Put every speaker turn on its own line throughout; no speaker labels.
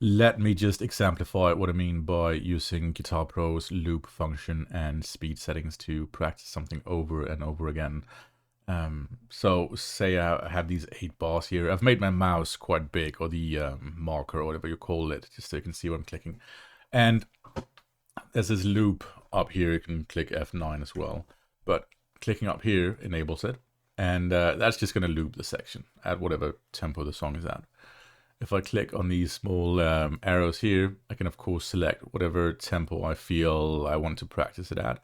let me just exemplify what I mean by using Guitar Pro's loop function and speed settings to practice something over and over again. So say I have these 8 bars here. I've made my mouse quite big, or the marker, or whatever you call it, just so you can see what I'm clicking. And there's this loop up here. You can click F9 as well, but clicking up here enables it, and that's just going to loop the section at whatever tempo the song is at. If I click on these small arrows here, I can of course select whatever tempo I feel I want to practice it at.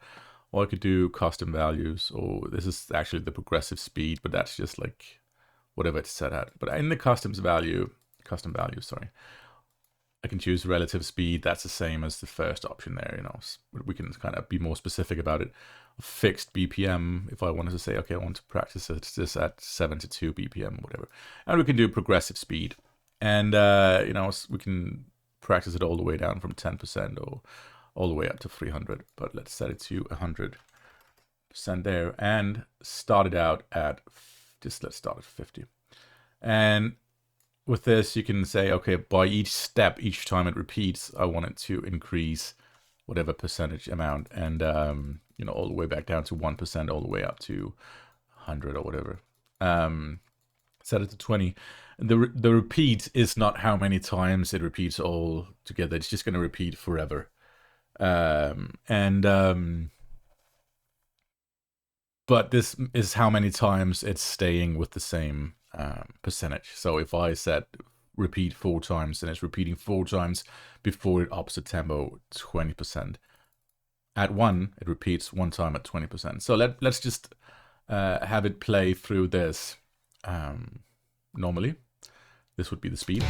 Or I could do custom values, or this is actually the progressive speed, but that's just like whatever it's set at. But in the custom value, I can choose relative speed. That's the same as the first option there, you know. We can kind of be more specific about it. Fixed BPM, if I wanted to say, okay, I want to practice this at 72 BPM or whatever. And we can do progressive speed. And, you know, we can practice it all the way down from 10% or all the way up to 300. But let's set it to 100% there and start it out at, let's start at 50. And with this, you can say, okay, by each step, each time it repeats, I want it to increase whatever percentage amount, and you know, all the way back down to 1%, all the way up to 100 or whatever. Set it to 20. The repeat is not how many times it repeats all together. It's just going to repeat forever. But this is how many times it's staying with the same percentage. So if I set repeat 4 times, then it's repeating 4 times before it ups the tempo 20%. At 1, it repeats 1 time at 20%. So let's just have it play through this. Normally, this would be the speed.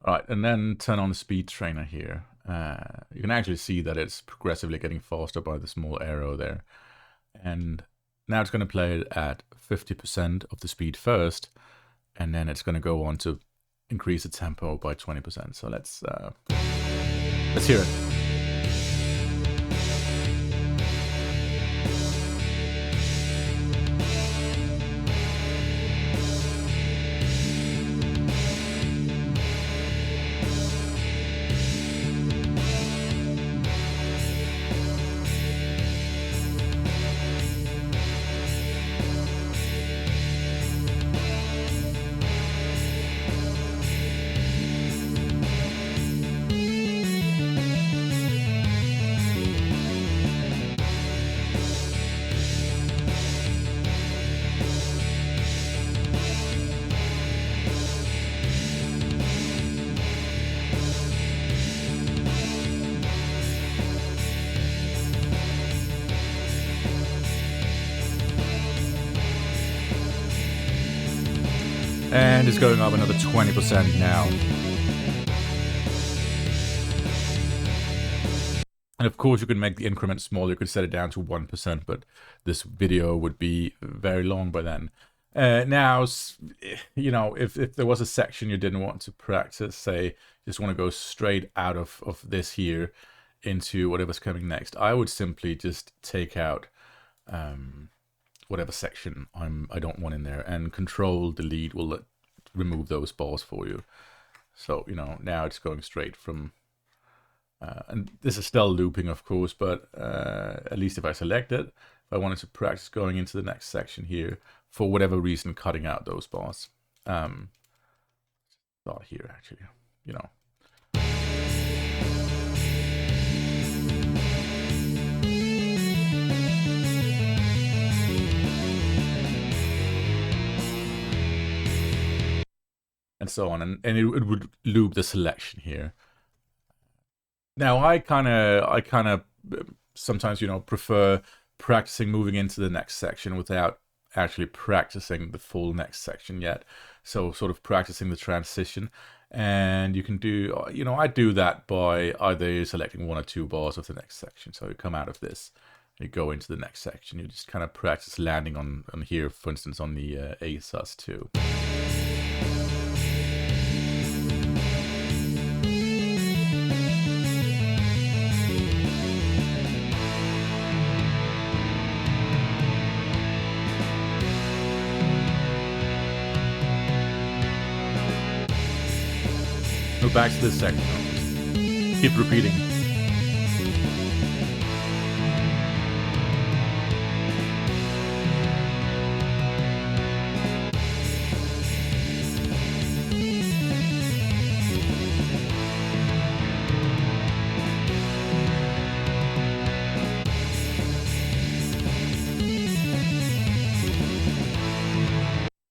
All right, and then turn on the speed trainer here. You can actually see that it's progressively getting faster by the small arrow there. And now it's going to play it at 50% of the speed first, and then it's going to go on to increase the tempo by 20%. So let's hear it. And it's going up another 20% now. And of course you can make the increment smaller. You could set it down to 1%, but this video would be very long by then. Now, you know, if there was a section you didn't want to practice, say, you just want to go straight out of this here into whatever's coming next, I would simply just take out whatever section I don't want in there, and Control-Delete will remove those bars for you. So, you know, now it's going straight from, and this is still looping, of course, but at least if I select it, if I wanted to practice going into the next section here, for whatever reason, cutting out those bars. Start here, actually, you know. And so on, and it would loop the selection here. Now, I kind of sometimes, you know, prefer practicing moving into the next section without actually practicing the full next section yet. So sort of practicing the transition, and you can do, you know, I do that by either selecting 1 or 2 bars of the next section. So you come out of this, you go into the next section, you just kind of practice landing on here, for instance, on the A sus2. We're back to this section. Keep repeating.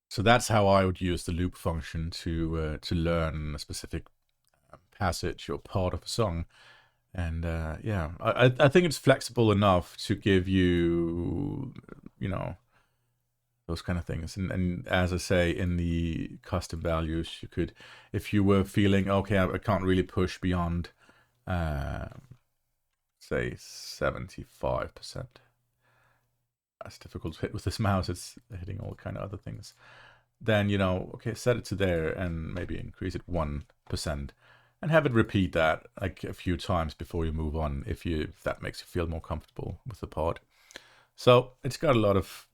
So that's how I would use the loop function to learn a specific passage or part of a song. And yeah, I think it's flexible enough to give you, you know, those kind of things. And as I say, in the custom values, you could, if you were feeling, okay, I can't really push beyond, say, 75%. That's difficult to hit with this mouse. It's hitting all kind of other things. Then, you know, okay, set it to there and maybe increase it 1%. And have it repeat that like a few times before you move on, if that makes you feel more comfortable with the part. So it's got a lot of,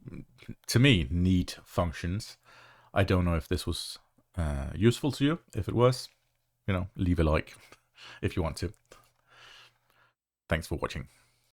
to me, neat functions. I don't know if this was useful to you. If it was, you know, leave a like if you want to. Thanks for watching.